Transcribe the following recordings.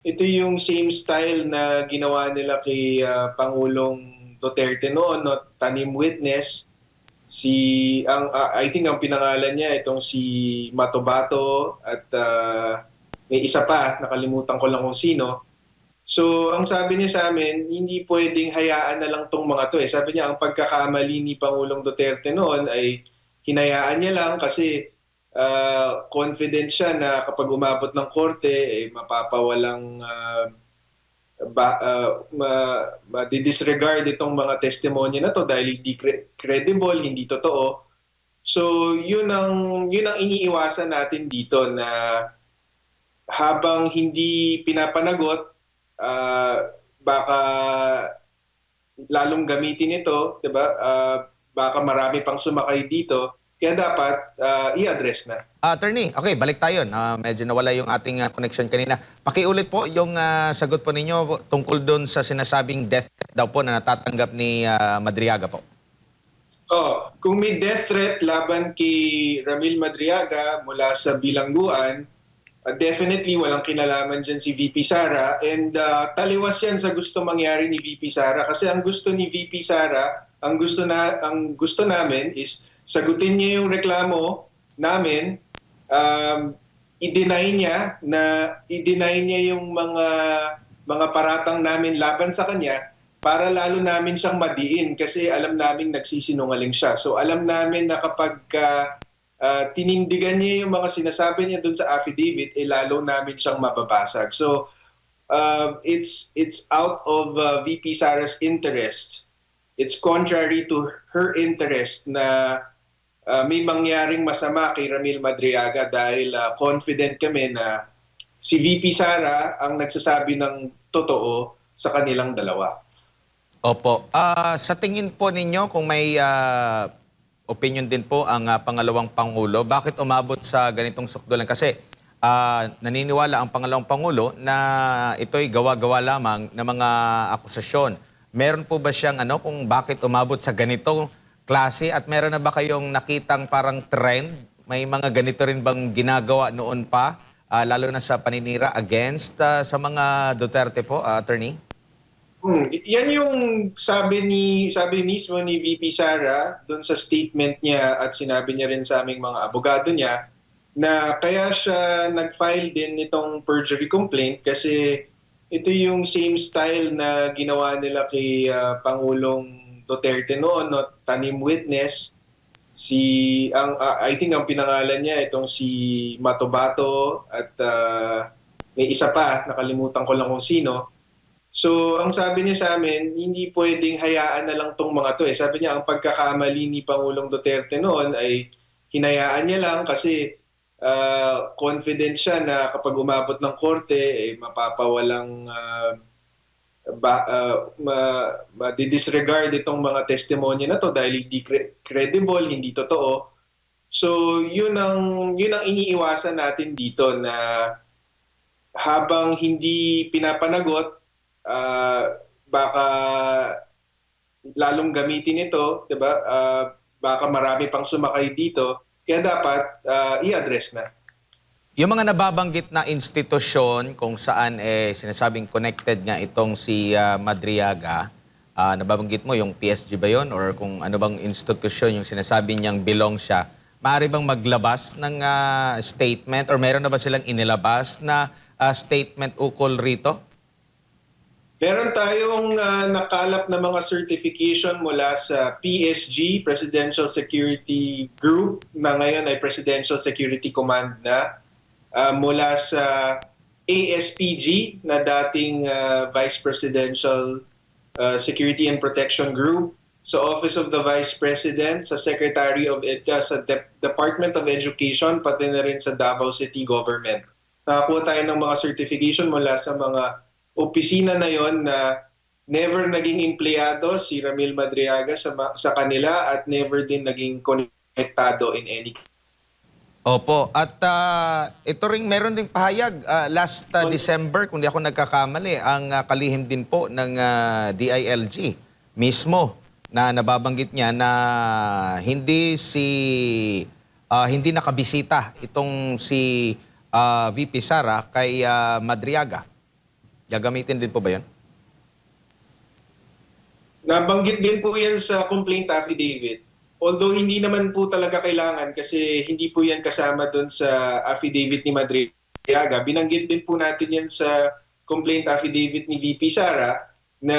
Ito yung same style na ginawa nila kay Pangulong Duterte noon, no? Tanim witness. I think ang pinangalan niya itong si Matobato at may isa pa, nakalimutan ko lang kung sino. So, ang sabi niya sa amin, hindi pwedeng hayaan na lang tong mga to eh. Sabi niya, ang pagkakamali ni Pangulong Duterte noon ay hinayaan niya lang kasi confident siya na kapag umabot ng korte, eh, mapapawalang ma-disregard itong mga testimonya na to dahil hindi credible, hindi totoo. So, yun ang iniiwasan natin dito na habang hindi pinapanagot, baka lalong gamitin ito, 'di ba? Baka marami pang sumakay dito. Kaya dapat i-address na. Attorney, okay, balik tayo. Medyo nawala yung ating connection kanina. Pakiulit po yung sagot po ninyo tungkol doon sa sinasabing death threat daw po na natatanggap ni Madriaga po. Oh, kung may death threat laban kay Ramil Madriaga mula sa bilangguan, definitely walang kinalaman dyan si VP Sara and taliwas yan sa gusto mangyari ni VP Sara kasi ang gusto ni VP Sara, ang gusto namin is sagutin niya yung reklamo namin, i-deny niya yung mga paratang namin laban sa kanya para lalo namin siyang madiin kasi alam namin nagsisinungaling siya. So alam namin na kapag tinindigan niya yung mga sinasabi niya doon sa affidavit, eh lalo namin siyang mababasag. So it's out of VP Sara's interests. It's contrary to her interest na may mangyaring masama kay Ramil Madriaga dahil confident kami na si VP Sara ang nagsasabi ng totoo sa kanilang dalawa. Opo. Sa tingin po ninyo, kung may opinion din po ang pangalawang Pangulo, bakit umabot sa ganitong sukdulan? Kasi naniniwala ang pangalawang Pangulo na ito'y gawa-gawa lamang ng mga akusasyon. Meron po ba siyang kung bakit umabot sa ganitong klase at meron na ba kayong nakitang parang trend? May mga ganito rin bang ginagawa noon pa, lalo na sa paninira against sa mga Duterte po, attorney? Yan yung sabi mismo ni VP Sara doon sa statement niya at sinabi niya rin sa aming mga abogado niya na kaya siya nag-file din nitong perjury complaint kasi ito yung same style na ginawa nila kay Pangulong Duterte noon, no? Tanim witness. I think ang pinangalan niya itong si Matobato at may isa pa, nakalimutan ko lang kung sino. So, ang sabi niya sa amin, hindi pwedeng hayaan na lang tong mga to eh. Sabi niya, ang pagkakamali ni Pangulong Duterte noon ay hinayaan niya lang kasi confident siya na kapag umabot ng korte, eh, mapapawalang ma-disregard itong mga testimonya na to dahil hindi credible, hindi totoo. So, yun ang iniiwasan natin dito na habang hindi pinapanagot, baka lalong gamitin ito, 'di ba? Baka marami pang sumakay dito. Kaya dapat i-address na. Yung mga nababanggit na institusyon kung saan sinasabing connected nga itong si Madriaga, nababanggit mo yung PSG ba yun or kung ano bang institusyon yung sinasabi niyang belong siya, maaari bang maglabas ng statement or meron na ba silang inilabas na statement ukol rito? Meron tayong nakalap na mga certification mula sa PSG, Presidential Security Group, na ngayon ay Presidential Security Command na, mula sa ASPG na dating Vice Presidential Security and Protection Group, sa Office of the Vice President, sa Secretary of sa Department of Education, pati na rin sa Davao City Government. Nakakuha tayo ng mga certification mula sa mga opisina na yon na never naging empleyado si Ramil Madriaga sa kanila at never din naging konektado in any. Opo. At ito ring meron ding pahayag last December, kung di ako nagkakamali, ang kalihim din po ng DILG mismo na nababanggit niya na hindi nakabisita itong si VP Sara kay Madriaga. Gagamitin din po ba yan? Nabanggit din po yan sa complaint affidavit. Although hindi naman po talaga kailangan kasi hindi po yan kasama doon sa affidavit ni Madriaga. Binanggit din po natin yan sa complaint affidavit ni VP Sara na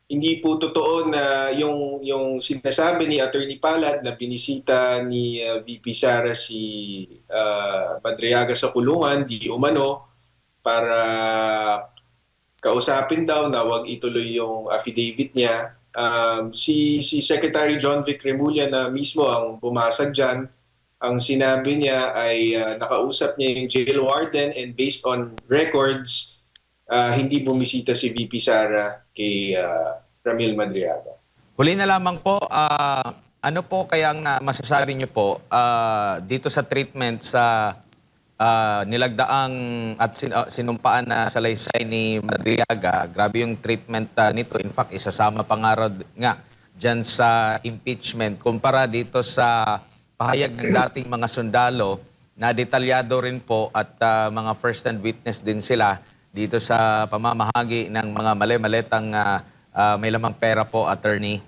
hindi po totoo na yung sinasabi ni Attorney Palad na binisita ni VP Sara si Madriaga sa kulungan, di umano, para kausapin daw na wag ituloy yung affidavit niya. Si Secretary John Vic Remulla na mismo ang bumasag dyan, ang sinabi niya ay nakausap niya yung jail warden and based on records, hindi bumisita si VP Sara kay Ramil Madriaga. Huli na lamang po, ano po kayang masasabi niyo po dito sa treatment sa nilagdaang at sinumpaan na salaysay ni Madriaga? Grabe yung treatment nito. In fact, isasama pa nga nga dyan sa impeachment. Kumpara dito sa pahayag ng dating mga sundalo na detalyado rin po at mga first-hand witness din sila dito sa pamamahagi ng mga mali-maletang may lamang pera po, attorney.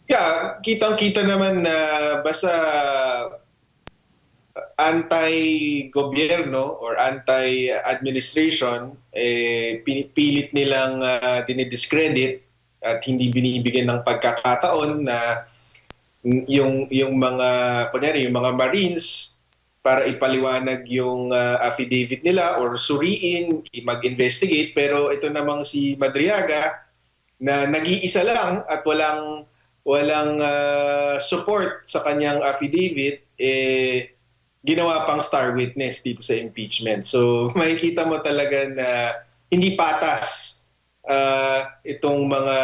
Yeah, kitang-kita naman na basta anti-gobyerno or anti-administration, pilit nilang dinidiscredit at hindi binibigyan ng pagkakataon na yung mga kunyari yung mga Marines para ipaliwanag yung affidavit nila or suriin, mag-investigate. Pero ito namang si Madriaga na nag-iisa lang at walang support sa kanyang affidavit, ginawa pang star witness dito sa impeachment. So makikita mo talaga na hindi patas itong mga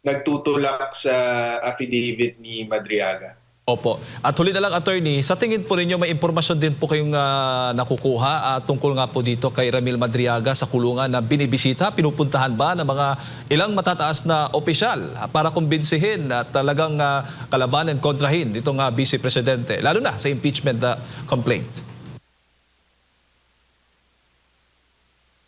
nagtutulak sa affidavit ni Madriaga. Opo. At huli na lang, attorney, sa tingin po ninyo may impormasyon din po kayong nakukuha tungkol nga po dito kay Ramil Madriaga sa kulungan na binibisita, pinupuntahan ba ng mga ilang matataas na opisyal para kumbinsihin at talagang kalabanan, kontrahin itong Vice Presidente, lalo na sa impeachment complaint?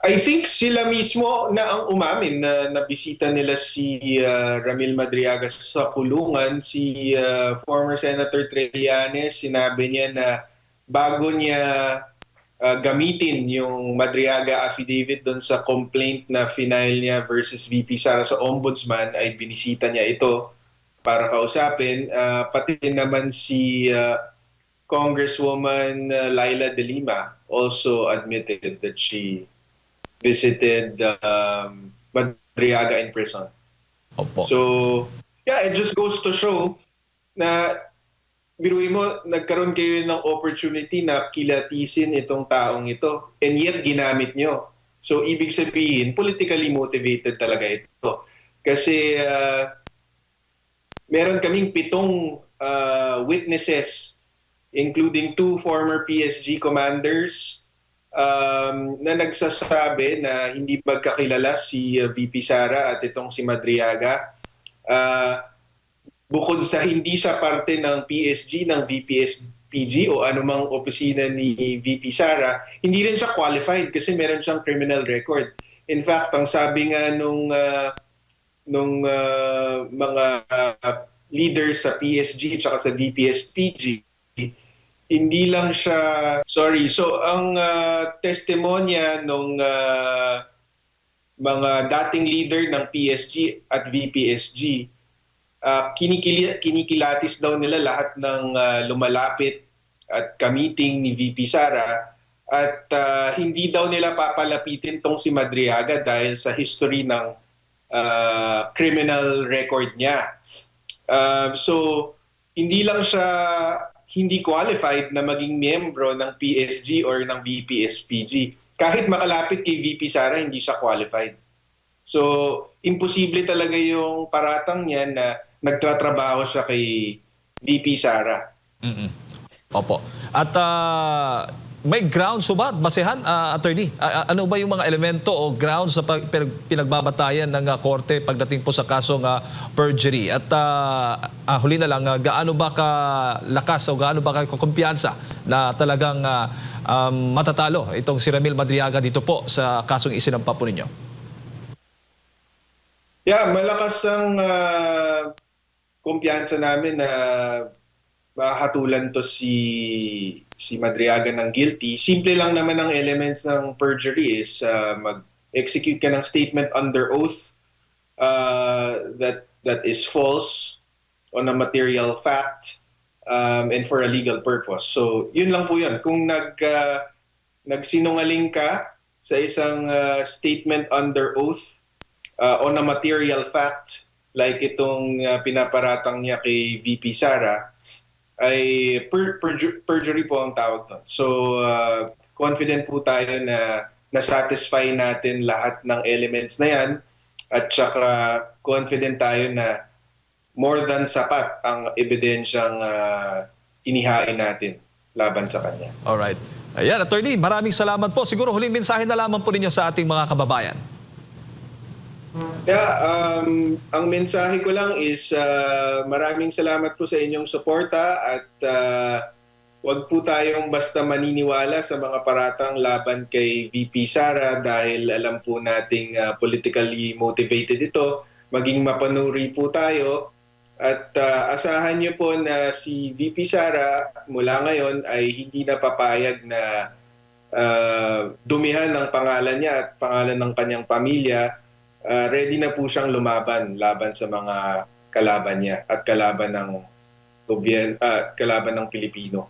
I think sila mismo na ang umamin na nabisita nila si Ramil Madriaga sa kulungan. Si former Senator Trillanes, sinabi niya na bago niya gamitin yung Madriaga affidavit doon sa complaint na final niya versus VP Sara sa Ombudsman, ay binisita niya ito para kausapin. Pati naman si Congresswoman Laila De Lima also admitted that she visited Madriaga in prison. Opo. So, yeah, it just goes to show na biruin mo, nagkaroon kayo ng opportunity na kilatisin itong taong ito and yet ginamit nyo. So, ibig sabihin, politically motivated talaga ito. Kasi meron kaming 7 witnesses, including 2 former PSG commanders, na nagsasabi na hindi magkakilala si VP Sara at itong si Madriaga. Bukod sa hindi siya parte ng PSG, ng VPSPG o anumang opisina ni VP Sara, hindi rin siya qualified kasi meron siyang criminal record. In fact, ang sabi nga nung mga leaders sa PSG at sa VPSPG, hindi lang siya, so ang testimonya nung mga dating leader ng PSG at VPSG, kinikilatis daw nila lahat ng lumalapit at ka-meeting ni VP Sara at hindi daw nila papalapitin tong si Madriaga dahil sa history ng criminal record niya. So, hindi lang siya hindi qualified na maging miyembro ng PSG or ng VPSPG. Kahit makalapit kay VP Sara, hindi siya qualified. So, imposible talaga yung paratang niya na nagtatrabaho siya kay VP Sara. Opo. At may grounds ba, basehan, attorney? Ano ba yung mga elemento o grounds na pinagbabatayan ng korte pagdating po sa kasong perjury? At huli na lang, gaano ba kalakas o gaano ba kumpiyansa na talagang matatalo itong si Ramil Madriaga dito po sa kasong isinampa po ninyo? Yeah, malakas ang kumpiyansa namin na mahatulan to si Madriaga ng guilty. Simple lang naman ang elements ng perjury is mag-execute ka ng statement under oath that is false on a material fact and for a legal purpose. So, yun lang po yun. Kung nagsinungaling ka sa isang statement under oath on a material fact, like itong pinaparatang niya kay VP Sara, ay perjury po ang tawag doon. So, confident po tayo na na-satisfy natin lahat ng elements na yan at saka confident tayo na more than sapat ang ebidensyang inihain natin laban sa kanya. Alright. Ayan, Attorney, maraming salamat po. Siguro huling mensahe na lamang po ninyo sa ating mga kababayan. Yeah, ang mensahe ko lang is maraming salamat po sa inyong suporta at wag po tayong basta maniniwala sa mga paratang laban kay VP Sara dahil alam po nating politically motivated ito. Maging mapanuri po tayo at asahan niyo po na si VP Sara mula ngayon ay hindi na papayag na dumihan ng pangalan niya at pangalan ng kanyang pamilya. Ready na po siyang laban sa mga kalaban niya at kalaban ng Pilipino.